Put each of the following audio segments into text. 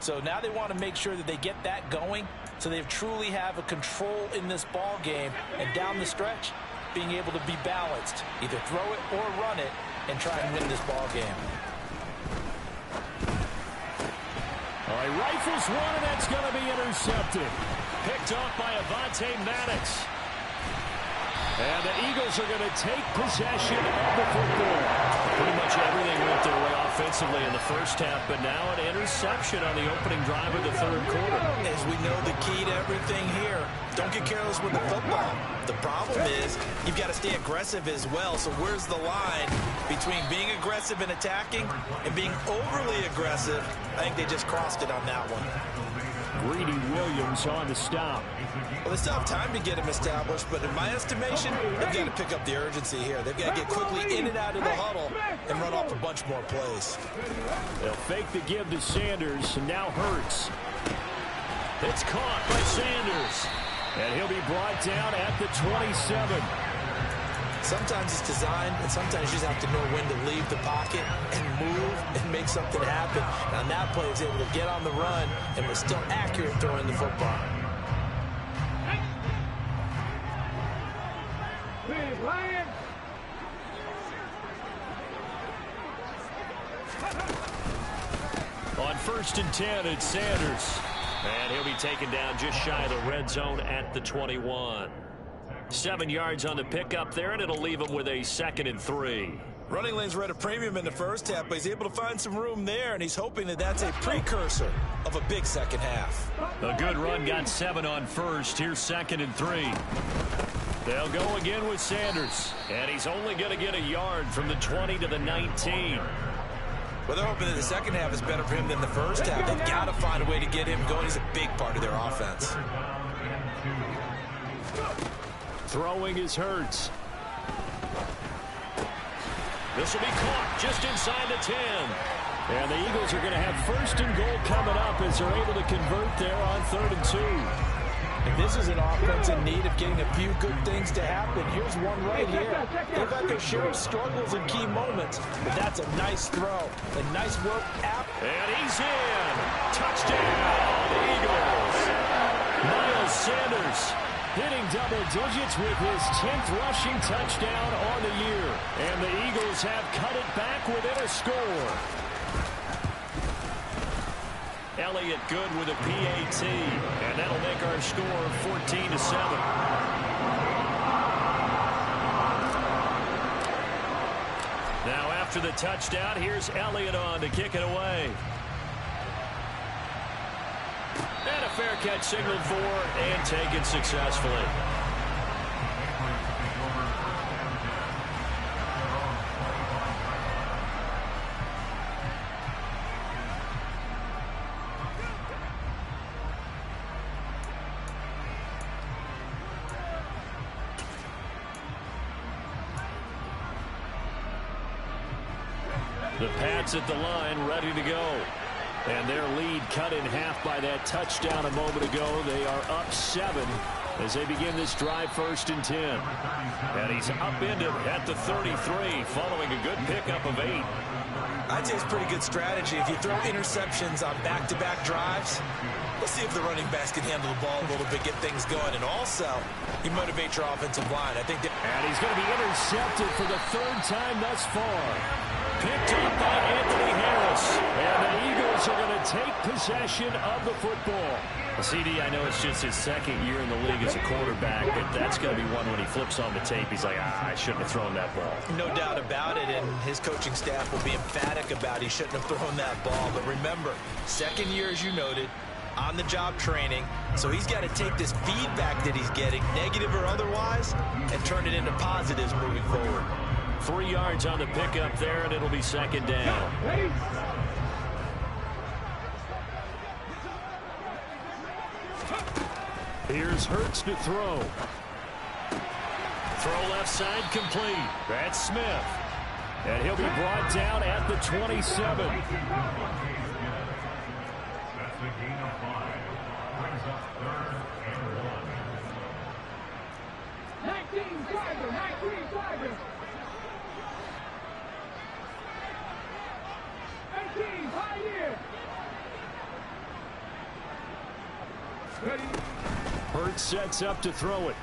So now they want to make sure that they get that going so they truly have a control in this ball game, and down the stretch being able to be balanced, either throw it or run it and try and win this ball game. All right, rifles one, and that's going to be intercepted. Picked off by Avonte Maddox. And the Eagles are going to take possession of the football. Pretty much everything went their way offensively in the first half, but now an interception on the opening drive of the third quarter. As we know, the key to everything here, don't get careless with the football. The problem is you've got to stay aggressive as well. So where's the line between being aggressive and attacking and being overly aggressive? I think they just crossed it on that one. Greedy Williams on the stop. Well, they still have time to get him established, but in my estimation, they've got to pick up the urgency here. They've got to get quickly in and out of the huddle and run off a bunch more plays. They'll fake the give to Sanders, and now Hurts. It's caught by Sanders, and he'll be brought down at the 27. Sometimes it's designed, and sometimes you just have to know when to leave the pocket and move and make something happen. Now, that play was able to get on the run and was still accurate throwing the football. On 1st and 10, it's Sanders. And he'll be taken down just shy of the red zone at the 21. 7 yards on the pickup there, and it'll leave him with a 2nd and 3. Running lanes were at a premium in the first half, but he's able to find some room there, and he's hoping that that's a precursor of a big second half. A good run, got 7 on 1st. Here's 2nd and 3. They'll go again with Sanders, and he's only going to get a yard from the 20 to the 19. Well, they're hoping that the second half is better for him than the first half. They've got to find a way to get him going. He's a big part of their offense. Throwing is Hurts. This will be caught just inside the 10. And the Eagles are going to have 1st and goal coming up as they're able to convert there on 3rd and 2. And this is an offense in need of getting a few good things to happen. Here's one right here. They've had their share of struggles in key moments, but that's a nice throw. A nice work. And he's in. Touchdown, Eagles. Miles Sanders hitting double digits with his 10th rushing touchdown on the year. And the Eagles have cut it back within a score. Elliott good with a PAT, and that'll make our score 14-7. Now after the touchdown, here's Elliott on to kick it away. And a fair catch signaled for and taken successfully. The Pats at the line, ready to go. And their lead cut in half by that touchdown a moment ago. They are up 7 as they begin this drive, 1st and 10. And he's upended at the 33 following a good pickup of 8. I'd say it's pretty good strategy. If you throw interceptions on back-to-back drives, let's see if the running backs can handle the ball a little bit, get things going. And also, you motivate your offensive line. I think and he's going to be intercepted for the 3rd time thus far. Picked up by Anthony Harris. And the Eagles are going to take possession of the football. CD, I know it's just his 2nd year in the league as a quarterback, but that's going to be one when he flips on the tape. He's like, I shouldn't have thrown that ball. No doubt about it, and his coaching staff will be emphatic about he shouldn't have thrown that ball. But remember, 2nd year, as you noted, on-the-job training. So he's got to take this feedback that he's getting, negative or otherwise, and turn it into positives moving forward. 3 yards on the pickup there, and it'll be 2nd down. Here's Hurts to throw. Throw left side complete. That's Smith. And he'll be brought down at the 27. That's the gain of 5. Brings up 3rd and 1. 19 Tigers, 19 Tigers. 18 Pioneers. Hurts sets up to throw it.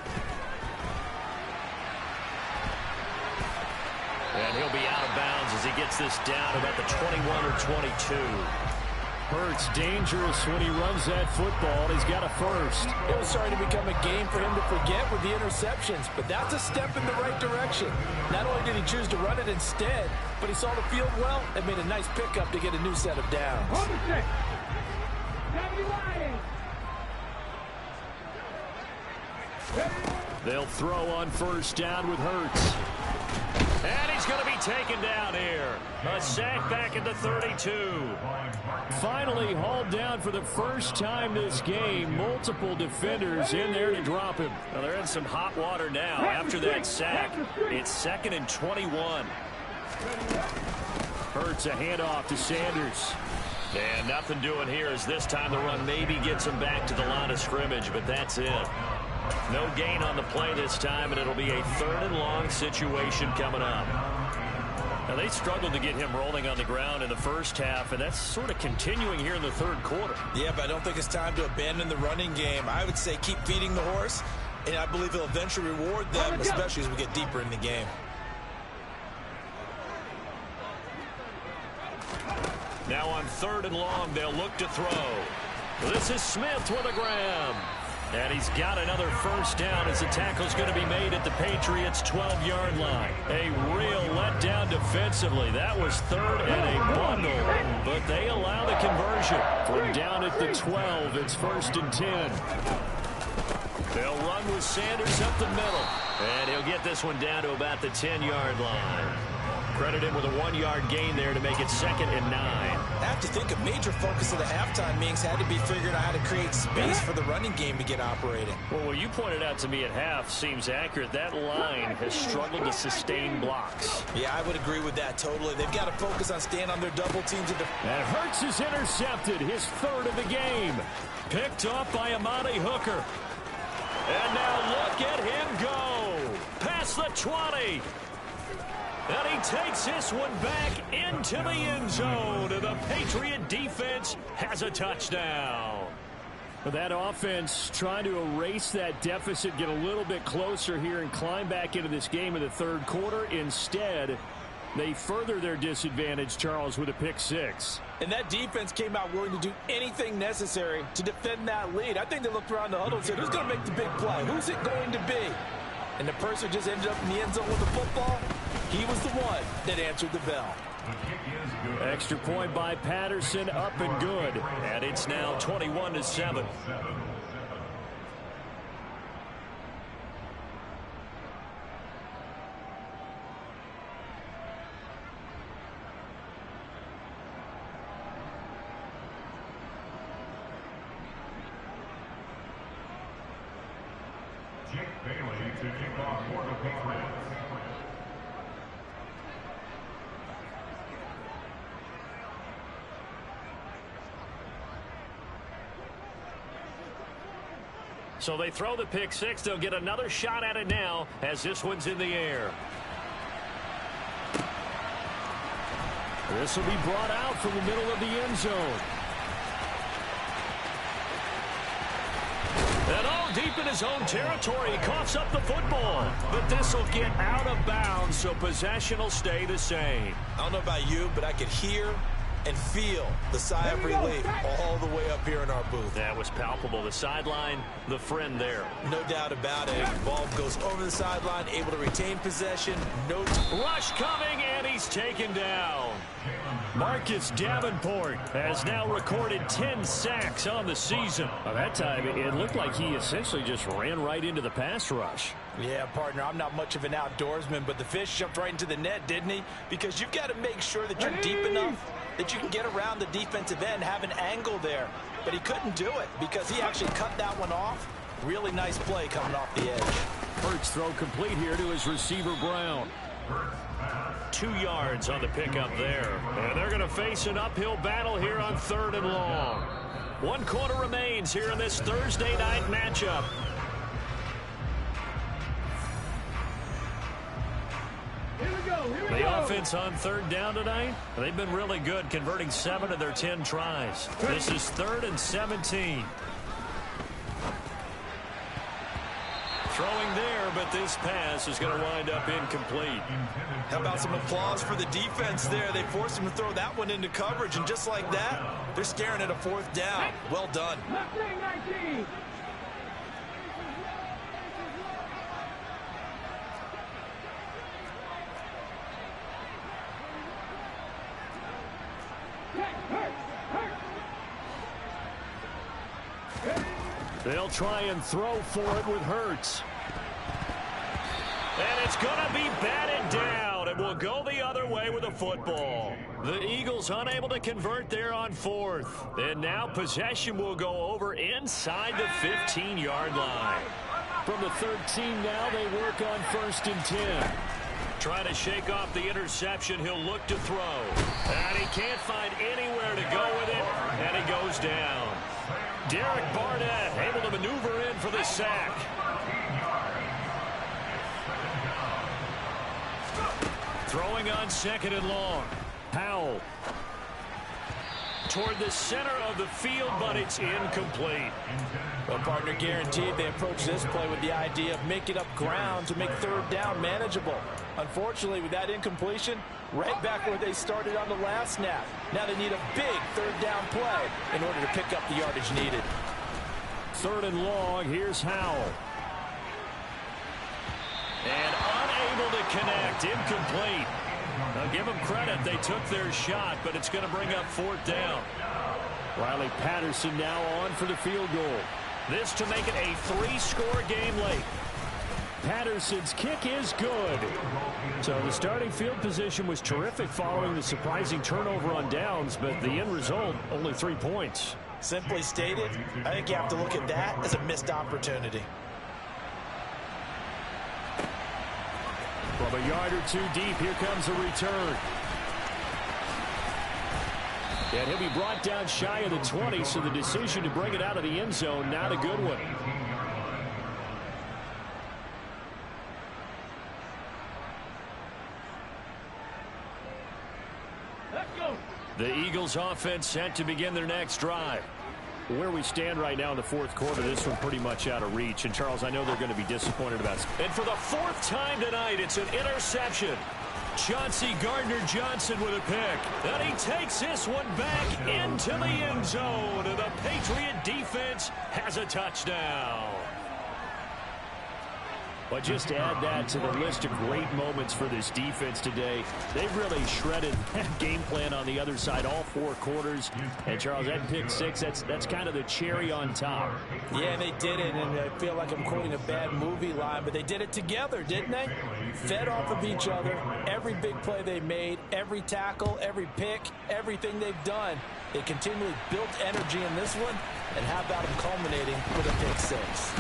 And he'll be out of bounds as he gets this down about the 21 or 22. Hurts dangerous when he runs that football, and he's got a first. It was starting to become a game for him to forget with the interceptions, but that's a step in the right direction. Not only did he choose to run it instead, but he saw the field well and made a nice pickup to get a new set of downs. They'll throw on first down with Hurts. And he's going to be taken down here. A sack back at the 32. Finally hauled down for the first time this game. Multiple defenders in there to drop him. Well, they're in some hot water now after that sack. It's 2nd and 21. Hurts a handoff to Sanders. And nothing doing here as this time the run maybe gets him back to the line of scrimmage, but that's it. No gain on the play this time, and it'll be a 3rd and long situation coming up. Now, they struggled to get him rolling on the ground in the first half, and that's sort of continuing here in the 3rd quarter. Yeah, but I don't think it's time to abandon the running game. I would say keep feeding the horse, and I believe he'll eventually reward them, especially as we get deeper in the game. Now on 3rd and long, they'll look to throw. This is Smith with a grab. And he's got another first down as the tackle's going to be made at the Patriots' 12-yard line. A real letdown defensively. That was 3rd and a bundle, but they allow the conversion. From down at the 12, it's 1st and 10. They'll run with Sanders up the middle, and he'll get this one down to about the 10-yard line. Credited with a 1-yard gain there to make it 2nd and 9. I have to think a major focus of the halftime meetings had to be figuring out how to create space for the running game to get operating. Well, what you pointed out to me at half seems accurate. That line has struggled to sustain blocks. Yeah, I would agree with that totally. They've got to focus on staying on their double teams. And Hurts is intercepted, his 3rd of the game. Picked off by Amani Hooker. And now look at him go. Past the 20. And he takes this one back into the end zone. And the Patriot defense has a touchdown. But that offense trying to erase that deficit, get a little bit closer here and climb back into this game in the 3rd quarter. Instead, they further their disadvantage, Charles, with a pick 6. And that defense came out willing to do anything necessary to defend that lead. I think they looked around the huddle and said, who's going to make the big play? Who's it going to be? And the person just ended up in the end zone with the football. He was the one that answered the bell. Extra point by Patterson, up and good. And it's now 21-7. Jake Bailey to kick off for the Patriots. So they throw the pick 6. They'll get another shot at it now as this one's in the air. This will be brought out from the middle of the end zone. And all deep in his own territory, he coughs up the football. But this will get out of bounds, so possession will stay the same. I don't know about you, but I could hear and feel the sigh of relief all the way up here in our booth. That was palpable. The sideline, the friend there. No doubt about it. Ball goes over the sideline, able to retain possession. No rush coming, and he's taken down. Marcus Davenport has now recorded 10 sacks on the season. By that time, it looked like he essentially just ran right into the pass rush. Yeah, partner, I'm not much of an outdoorsman, but the fish jumped right into the net, didn't he? Because you've got to make sure that you're deep enough that you can get around the defensive end, have an angle there. But he couldn't do it because he actually cut that one off. Really nice play coming off the edge. Hurts throw complete here to his receiver, Brown. 2 yards on the pickup there. And they're going to face an uphill battle here on 3rd and long. 1 quarter remains here in this Thursday night matchup. The offense on 3rd down tonight, they've been really good, converting 7 of their 10 tries. This is 3rd and 17. Throwing there, but this pass is going to wind up incomplete. How about some applause for the defense there? They forced him to throw that one into coverage, and just like that, they're staring at a 4th down. Well done. They'll try and throw for it with Hurts. And it's going to be batted down. It will go the other way with the football. The Eagles unable to convert there on 4th. And now possession will go over inside the 15-yard line. From the 13 now, they work on 1st and 10. Trying to shake off the interception, he'll look to throw. And he can't find anywhere to go with it, and he goes down. Derek Barnett able to maneuver in for the sack. Throwing on 2nd and long. Powell. Toward the center of the field, but it's incomplete. Well, partner, guaranteed they approach this play with the idea of making up ground to make 3rd down manageable. Unfortunately, with that incompletion, right back where they started on the last snap. Now they need a big 3rd down play in order to pick up the yardage needed. 3rd and long, here's Howell. And unable to connect, incomplete. Now give them credit, they took their shot, but it's going to bring up 4th down. Riley Patterson now on for the field goal. This to make it a 3-score game late. Patterson's kick is good. So the starting field position was terrific following the surprising turnover on downs, but the end result, only 3 points. Simply stated, I think you have to look at that as a missed opportunity. From a yard or 2 deep, here comes a return. And he'll be brought down shy of the 20, so the decision to bring it out of the end zone, not a good one. The Eagles offense set to begin their next drive. Where we stand right now in the 4th quarter, this one pretty much out of reach. And, Charles, I know they're going to be disappointed about it. And for the 4th time tonight, it's an interception. Chauncey Gardner-Johnson with a pick. And he takes this one back into the end zone. And the Patriot defense has a touchdown. But just add that to the list of great moments for this defense today. They've really shredded that game plan on the other side all 4 quarters. And, Charles, that pick 6, that's kind of the cherry on top. Yeah, they did it, and I feel like I'm quoting a bad movie line, but they did it together, didn't they? Fed off of each other. Every big play they made, every tackle, every pick, everything they've done. They continually built energy in this one, and how about them culminating with a pick 6?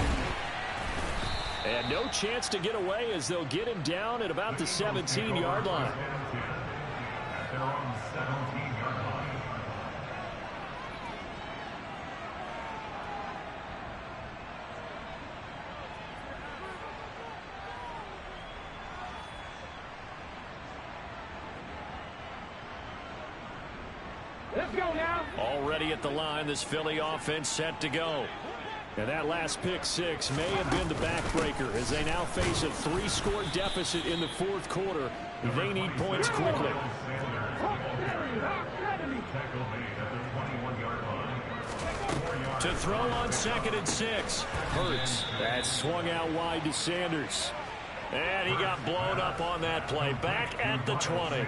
And no chance to get away as they'll get him down at about the 17-yard line. Let's go now. Already at the line, this Philly offense set to go. And that last pick 6 may have been the backbreaker as they now face a 3-score deficit in the 4th quarter. They need points quickly. To throw on 2nd and 6. Hurts. That swung out wide to Sanders. And he got blown up on that play. Back at the 20.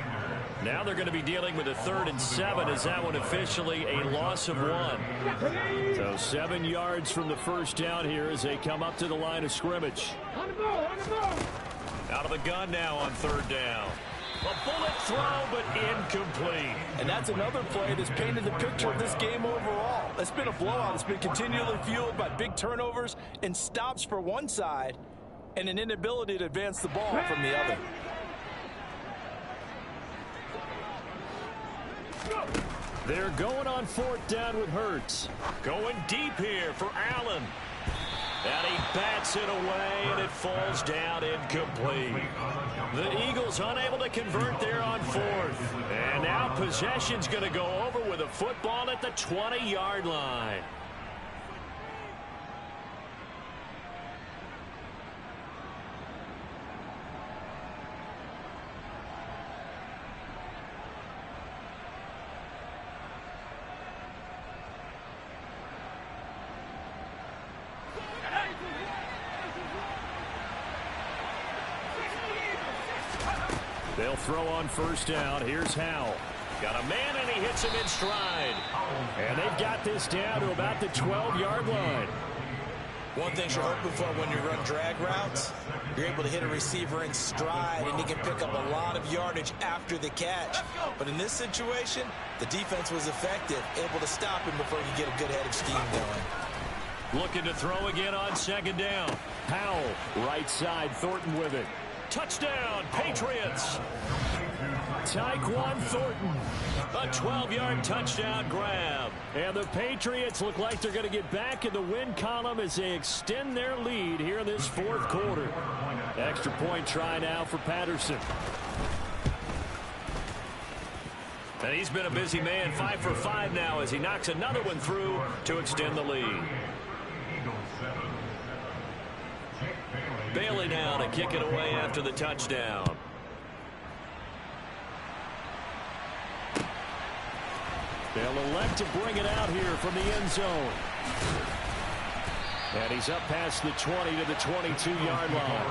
Now they're going to be dealing with a 3rd and 7 as that one officially a loss of 1. So 7 yards from the 1st down here as they come up to the line of scrimmage. Out of the gun now on 3rd down. A bullet throw, but incomplete. And that's another play that's painted the picture of this game overall. It's been a blowout. It's been continually fueled by big turnovers and stops for one side and an inability to advance the ball from the other. They're going on 4th down with Hurts. Going deep here for Allen. And he bats it away, and it falls down incomplete. The Eagles unable to convert there on 4th. And now possession's going to go over with a football at the 20-yard line. They'll throw on first down. Here's Howell. Got a man, and he hits him in stride. And they've got this down to about the 12-yard line. One thing you're hoping for when you run drag routes, you're able to hit a receiver in stride, and he can pick up a lot of yardage after the catch. But in this situation, the defense was effective, able to stop him before he could get a good head of steam going. Looking to throw again on second down. Howell, right side, Thornton with it. Touchdown, Patriots. Tyquan Thornton, a 12-yard touchdown grab. And the Patriots look like they're going to get back in the win column as they extend their lead here in this fourth quarter. Extra point try now for Patterson. And he's been a busy man, 5 for 5 now as he knocks another one through to extend the lead. Bailey now to kick it away after the touchdown. They'll elect to bring it out here from the end zone. And he's up past the 20 to the 22-yard line.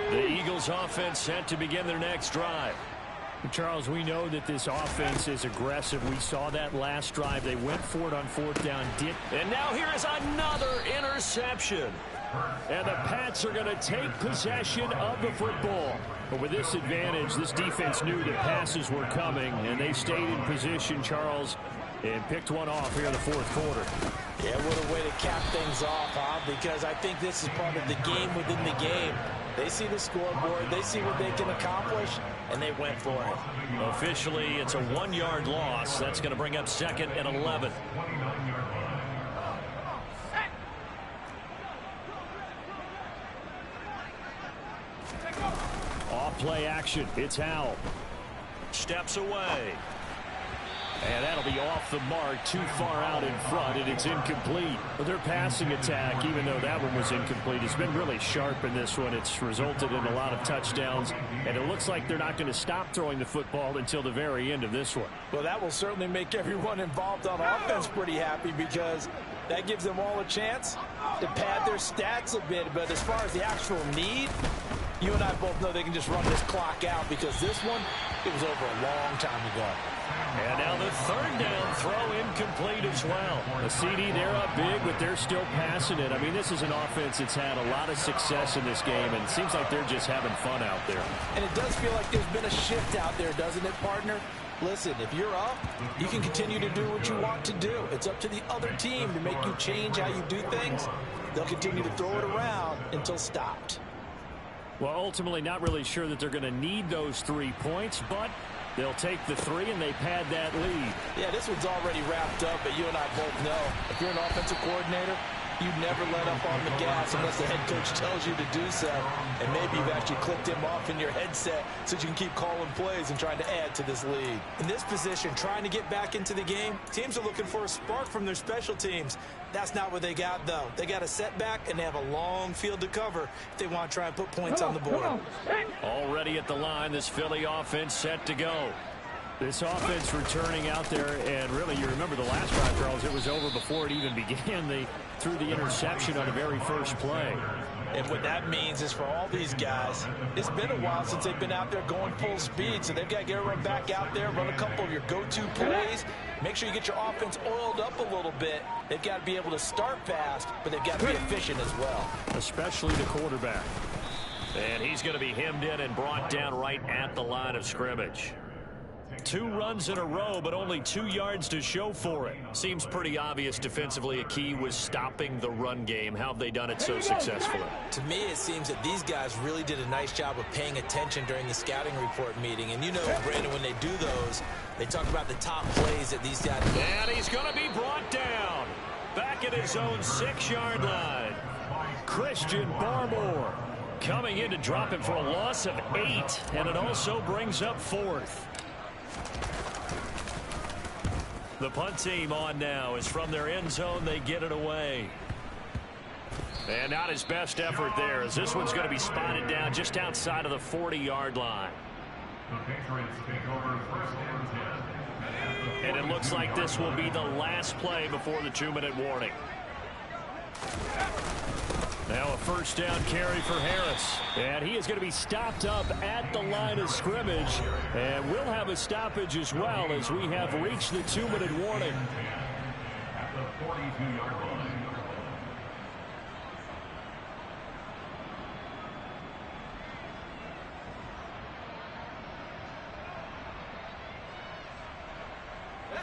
The Eagles offense set to begin their next drive. Charles, we know that this offense is aggressive. We saw that last drive. They went for it on fourth down. And now here is another interception. And the Pats are going to take possession of the football. But with this advantage, this defense knew that passes were coming, and they stayed in position, Charles, and picked one off here in the fourth quarter. Yeah, what a way to cap things off, huh? Because I think this is part of the game within the game. They see the scoreboard, they see what they can accomplish, and they went for it. Officially, it's a 1-yard loss. That's going to bring up second and 11. Off play action. It's Howell. Steps away. And that'll be off the mark, too far out in front, and it's incomplete. But their passing attack, even though that one was incomplete, has been really sharp in this one. It's resulted in a lot of touchdowns, and it looks like they're not going to stop throwing the football until the very end of this one. Well, that will certainly make everyone involved on offense pretty happy because that gives them all a chance to pad their stats a bit. But as far as the actual need, you and I both know they can just run this clock out because this one, it was over a long time ago. And now the third down throw incomplete as well. The CD, they're up big, but they're still passing it. I mean, this is an offense that's had a lot of success in this game, and it seems like they're just having fun out there. And it does feel like there's been a shift out there, doesn't it, partner? Listen, if you're up, you can continue to do what you want to do. It's up to the other team to make you change how you do things. They'll continue to throw it around until stopped. Well, ultimately, not really sure that they're going to need those 3 points, but they'll take the 3 and they pad that lead. Yeah, this one's already wrapped up, but you and I both know if you're an offensive coordinator, you never let up on the gas unless the head coach tells you to do so. And maybe you've actually clicked him off in your headset so you can keep calling plays and trying to add to this lead. In this position, trying to get back into the game, teams are looking for a spark from their special teams. That's not what they got, though. They got a setback, and they have a long field to cover if they want to try and put points on the board. Already at the line, this Philly offense set to go. This offense returning out there, and really, you remember the last drive, Charles, it was over before it even began. They threw the interception on the very first play. And what that means is for all these guys, it's been a while since they've been out there going full speed, so they've got to get everyone back out there, run a couple of your go-to plays, make sure you get your offense oiled up a little bit. They've got to be able to start fast, but they've got to be efficient as well. Especially the quarterback. And he's going to be hemmed in and brought down right at the line of scrimmage. 2 runs in a row, but only 2 yards to show for it. Seems pretty obvious defensively a key was stopping the run game. How have they done it so successfully? To me, it seems that these guys really did a nice job of paying attention during the scouting report meeting. And you know, Brandon, when they do those, they talk about the top plays that these guys do. And he's going to be brought down. Back at his own 6-yard line. Christian Barmore coming in to drop him for a loss of 8. And it also brings up 4th. The punt team on now is from their end zone. They get it away. And not his best effort there, as this one's going to be spotted down just outside of the 40-yard line. The Patriots take over first and 10. And it looks like this will be the last play before the 2-minute warning. Now a first down carry for Harris. And he is going to be stopped up at the line of scrimmage. And we'll have a stoppage as well as we have reached the 2-minute warning. At the 42-yard line.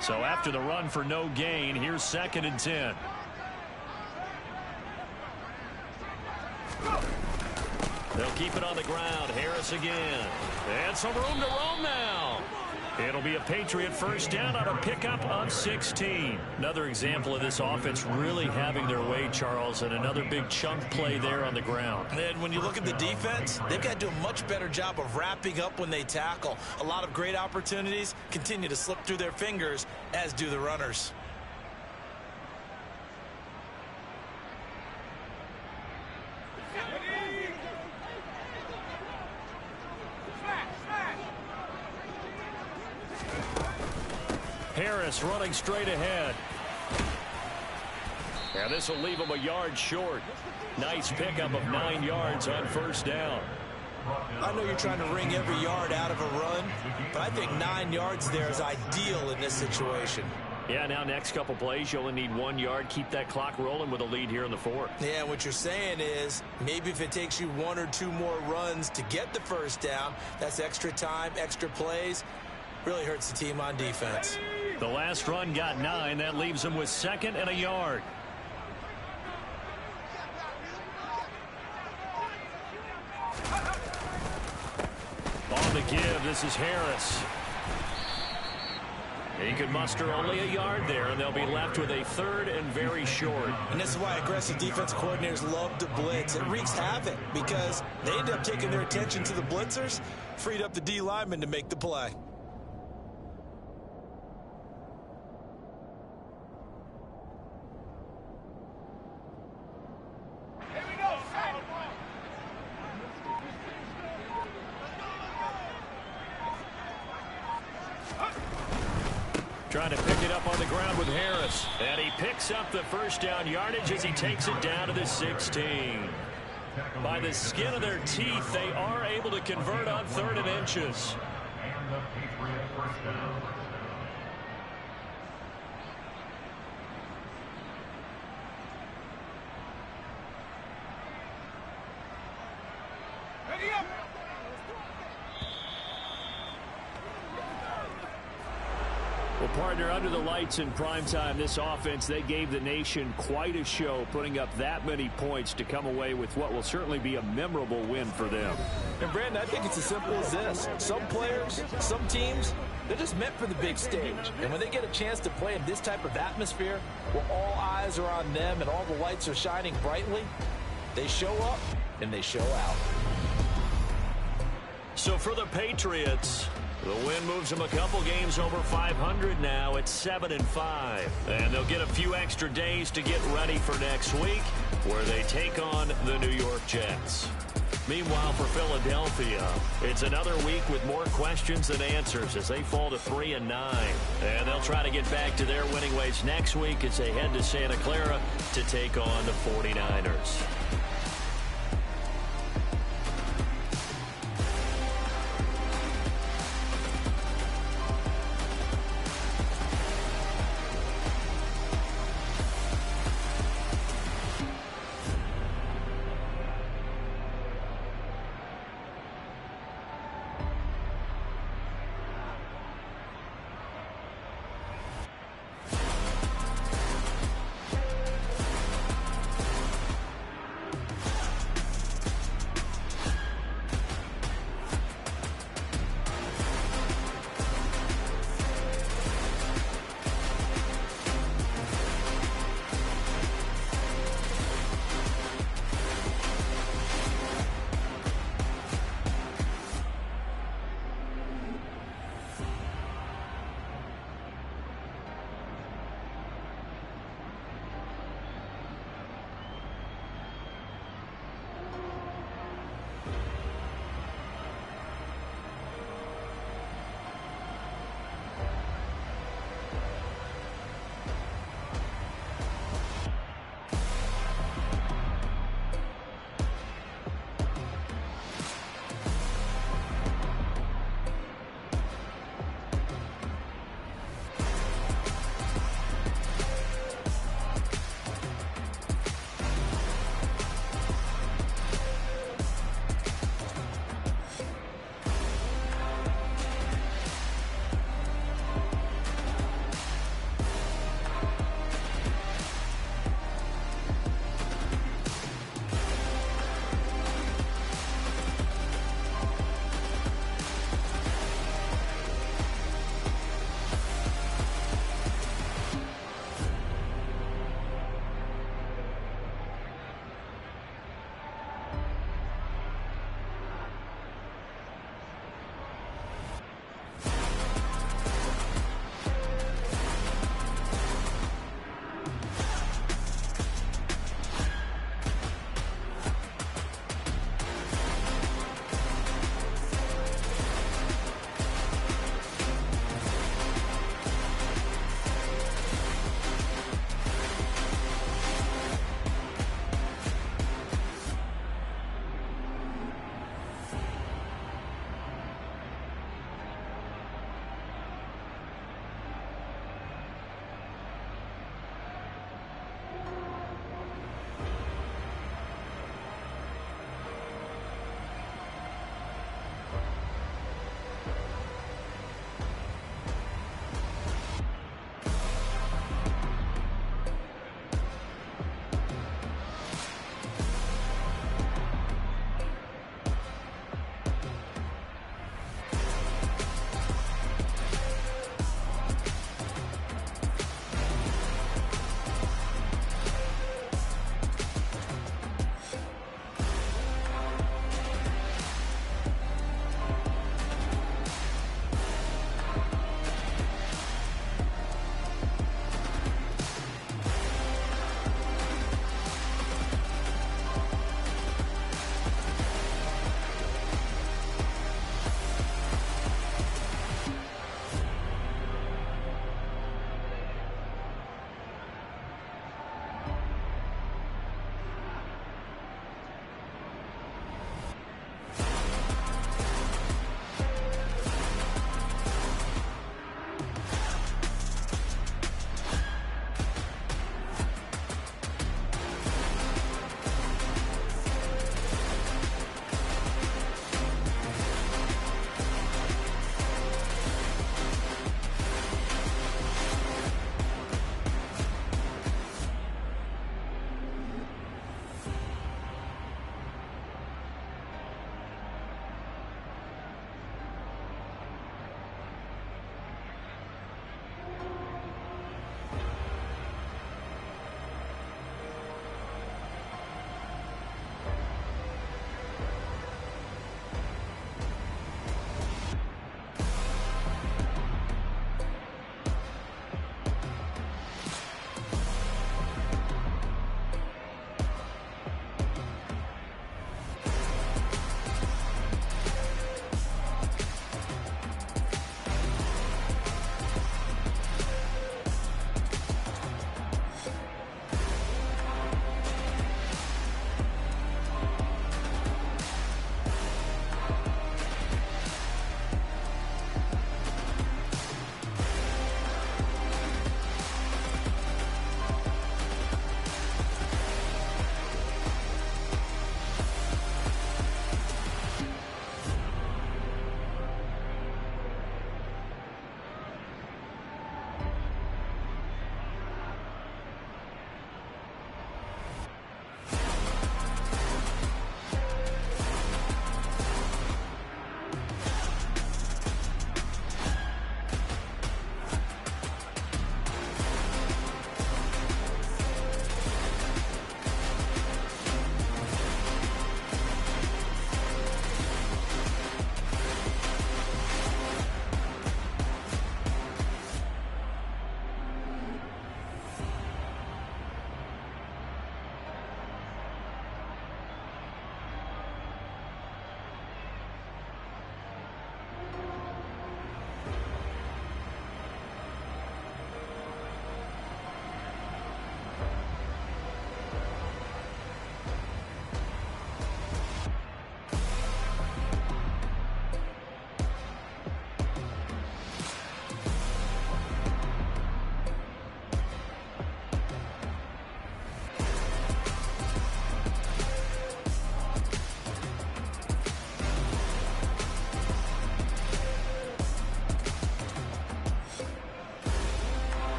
So after the run for no gain, here's 2nd and 10. They'll keep it on the ground. Harris again. And some room to roam now. It'll be a Patriot first down on a pickup of 16. Another example of this offense really having their way, Charles, and another big chunk play there on the ground. And when you look at the defense, they've got to do a much better job of wrapping up when they tackle. A lot of great opportunities continue to slip through their fingers, as do the runners. Harris running straight ahead. And this will leave him a yard short. Nice pickup of 9 yards on first down. I know you're trying to wring every yard out of a run, but I think 9 yards there is ideal in this situation. Yeah, now next couple plays, you only need 1 yard. Keep that clock rolling with a lead here in the 4th. Yeah, what you're saying is maybe if it takes you 1 or 2 more runs to get the first down, that's extra time, extra plays. Really hurts the team on defense. The last run got 9. That leaves them with 2nd and a yard. On the give, this is Harris. He could muster only a yard there, and they'll be left with a 3rd and very short. And this is why aggressive defense coordinators love to blitz. It wreaks havoc because they end up taking their attention to the blitzers, freed up the D lineman to make the play. Trying to pick it up on the ground with Harris. And he picks up the first down yardage as he takes it down to the 16. By the skin of their teeth, they are able to convert on 3rd and inches. And the Patriot first down. Well, partner, under the lights in primetime, this offense, they gave the nation quite a show, putting up that many points to come away with what will certainly be a memorable win for them. And, Brandon, I think it's as simple as this. Some players, some teams, they're just meant for the big stage. And when they get a chance to play in this type of atmosphere, where all eyes are on them and all the lights are shining brightly, they show up and they show out. So for the Patriots, the win moves them a couple games over 500 now at 7-5. And they'll get a few extra days to get ready for next week, where they take on the New York Jets. Meanwhile, for Philadelphia, it's another week with more questions than answers as they fall to 3-9. And they'll try to get back to their winning ways next week as they head to Santa Clara to take on the 49ers.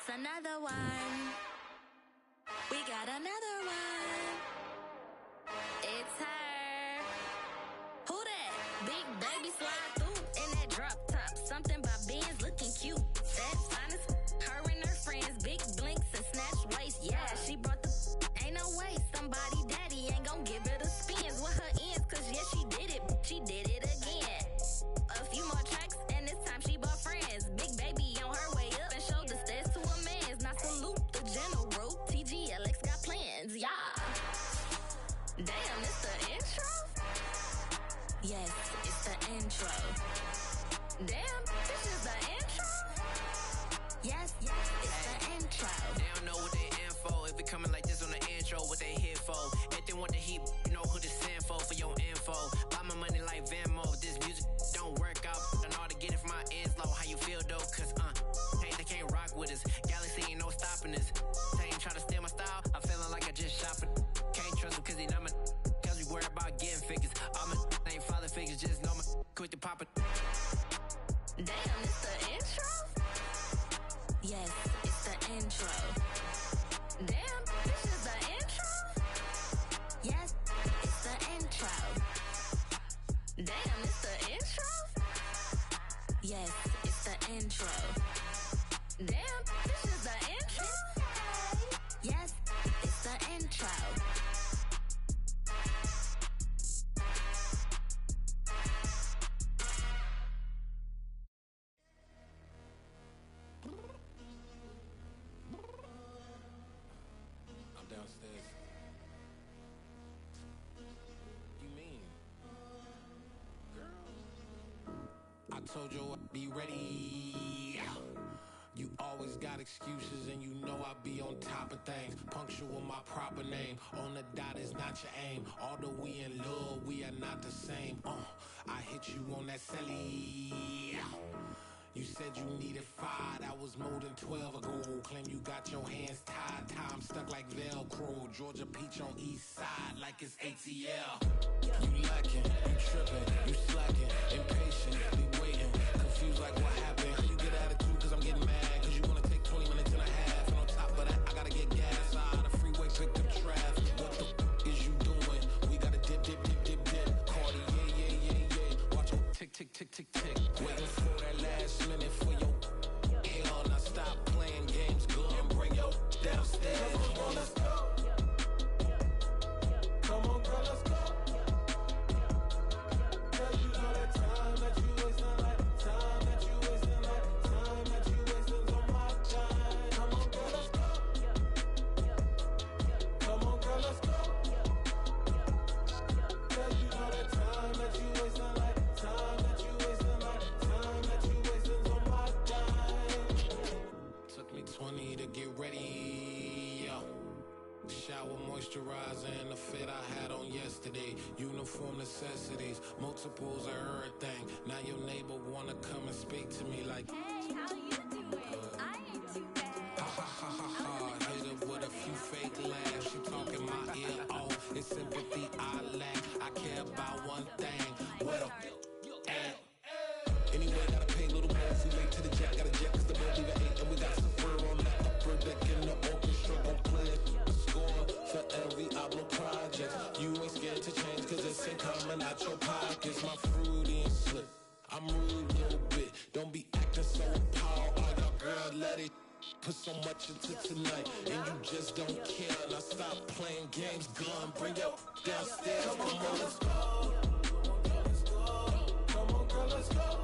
It's another one. We got another one. It's her. Who that? Big baby slide through in that drop top. Something by Benz looking cute. That's honest. Her and her friends, big blinks and snatch waist. Yeah, she brought the. Ain't no way somebody daddy ain't gon' give her the spins with her ends. Cause yeah, she did it. She did it again. A few more tracks and this time she bought friends. Big baby on her way up and showed the stairs to a man's. Now salute the general. TGLX got plans. Yeah. Damn, it's the intro? Yes, it's the intro. Damn, this is the intro? Yes, it's the intro. They don't know what they in for. If it coming like this on the intro, what they here for? If they want the heat, you know who to send for your info. Buy my money like Venmo. If this music don't work out, I know how to get it from my ends low. How you feel though? Cause hey, they can't rock with us. Galaxy ain't no stopping us. They ain't try to steal my style. I'm feeling like I just shop it. Can't trust them cause they not my. Cause we worry about getting figures. All my ain't father figures, just know my quick to pop it. Damn, it's the intro? Yes, it's the intro. Damn, this is the intro? Yes, it's the intro. Damn, it's the intro? Yes, it's the intro. Damn, this is the intro? Yes, it's the intro. I'm downstairs. You mean? Girl. I told you I'd be ready. You always got excuses and you know I be on top of things. Punctual with my proper name. On the dot is not your aim. Although we in love, we are not the same. I hit you on that celly. You said you needed 5, that was more than 12 ago. Claim you got your hands tied, time stuck like Velcro. Georgia Peach on east side like it's ATL. You lacking, you tripping, you slacking, impatient, be waiting, confused like what happened. How you get attitude cause I'm getting mad, cause you wanna take 20 minutes and a half. And on top of that, I gotta get gas out of the freeway, picked up traffic. What the is you doing? We gotta dip. Cardi, yeah. Watch your tick. Waiting for that last minute for your hell. Now stop playing games, go and bring your downstairs. Come on, let's go. Come on, girl, let's go. Girl, you know that time that you wasting, like time that you wasting, like time that you wasting on my time. Come on, girl, let's go. Come on, girl, let's go. Girl, you know that time that you wasting, like time that you wasting, like time that you wasting on my time. Took me 20 to get ready, yo. Shower, moisturizer, and the fit I had on yesterday. Uniform necessities, multiples of everything. Now your neighbor wanna come and speak to me like, Hey, how you doing? I ain't too bad. ha. Hit her with a few fake laughs. She talking my ear off. It's sympathy I lack. I care about one thing. What up? Anyway, gotta pay a little more if we late to the jack. Got a jet cause the boat leave at 8. And we got some fur on the upper deck in the orchestra. Gon' play a score for every album project. You ain't scared to change cause it's ain't coming out your pockets. My fruity and slip. I'm rude a little bit. Don't be acting so appalled. All y'all girl, let it put so much into tonight. And you just don't care. Now stop playing games. Gun, bring your downstairs. Come on, girl, let's go. Come on, girl, let's go.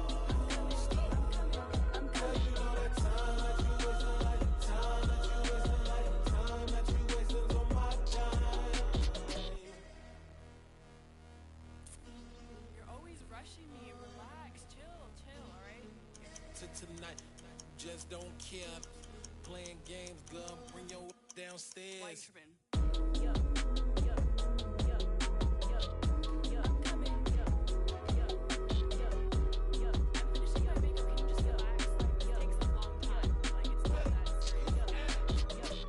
Rushing me, relax, chill, all right? To tonight, just don't care. Playing games, girl, bring your downstairs. Why you tripping? I'm coming. I'm finishing my makeup. Can you just relax? Like, it takes a long time. Like, it's not that serious.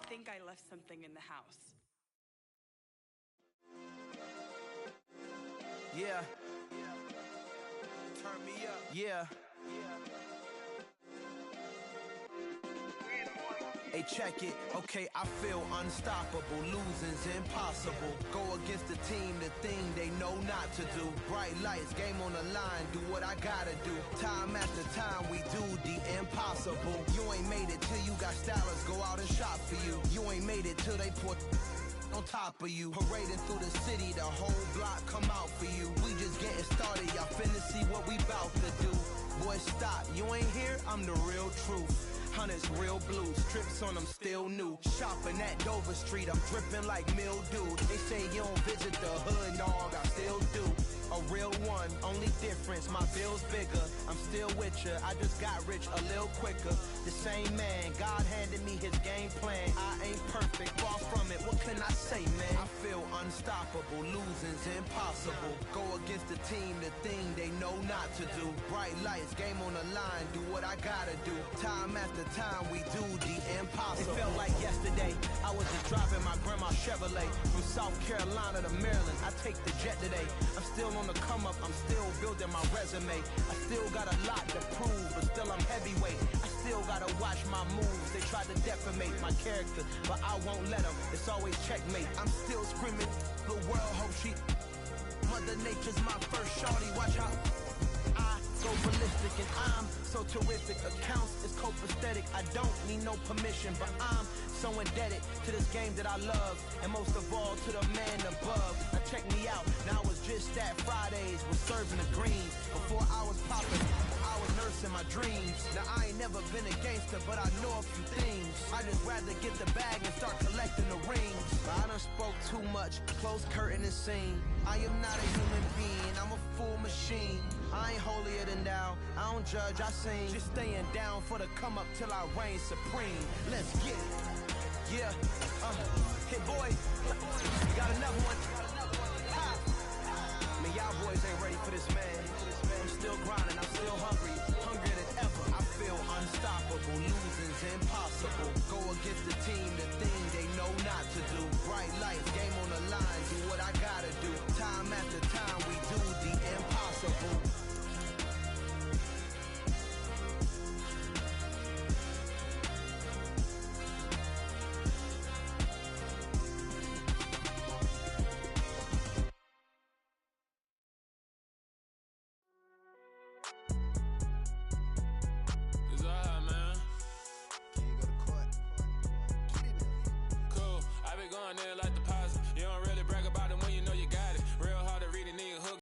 I think I left something in the house. Yeah. Turn me up. Yeah. Hey, check it. Okay, I feel unstoppable. Losing's impossible. Go against the team, the thing they know not to do. Bright lights, game on the line. Do what I gotta do. Time after time, we do the impossible. You ain't made it till you got stylers go out and shop for you. You ain't made it till they put on top of you. Parading through the city, the whole block come out for you. We just getting started, y'all finna see what we bout to do. Boy, stop, you ain't here, I'm the real truth. Hunters, real blue, strips on them still new. Shopping at Dover Street, I'm dripping like mildew. They say you don't visit the hood, dog, I still do. A real one, only difference, my bill's bigger. I'm still with ya, I just got rich a little quicker. The same man, God handed me his game plan. I ain't perfect, far from it, what can I say, man? I feel unstoppable, losing's impossible. Go against the team, the thing they know not to do. Bright lights, game on the line, do what I gotta do. Time after time, we do the impossible. It felt like yesterday, I was just driving my grandma's Chevrolet. From South Carolina to Maryland, I take the jet today. I'm still on the come up, I'm still building my resume. I still got a lot to prove, but still I'm heavyweight. I still gotta watch my moves. They try to defamate my character, but I won't let them. It's always checkmate. I'm still screaming, the world hope she. Mother Nature's my first shorty, watch how I go ballistic and I'm so terrific. Accounts is copacetic, I don't need no permission, but I'm so indebted to this game that I love, and most of all to the man above. Now check me out, now it's just that Fridays was serving the greens. Before I was popping, I was nursing my dreams. Now I ain't never been a gangster, but I know a few things. I just rather get the bag and start collecting the rings. But I done spoke too much, close curtain and scene. I am not a human being, I'm a full machine. I ain't holier than thou, I don't judge, I sing. Just staying down for the come up till I reign supreme. Let's get it. Yeah, hit boy, got another one. Ha. Man, y'all boys ain't ready for this, man. I'm still grinding, I'm still hungry, hungrier than ever. I feel unstoppable, losing's impossible. Go against the team, the thing they know not to do. Bright lights, game on the line, do what I gotta do. Time after time, we do the impossible. Like deposit, you don't really brag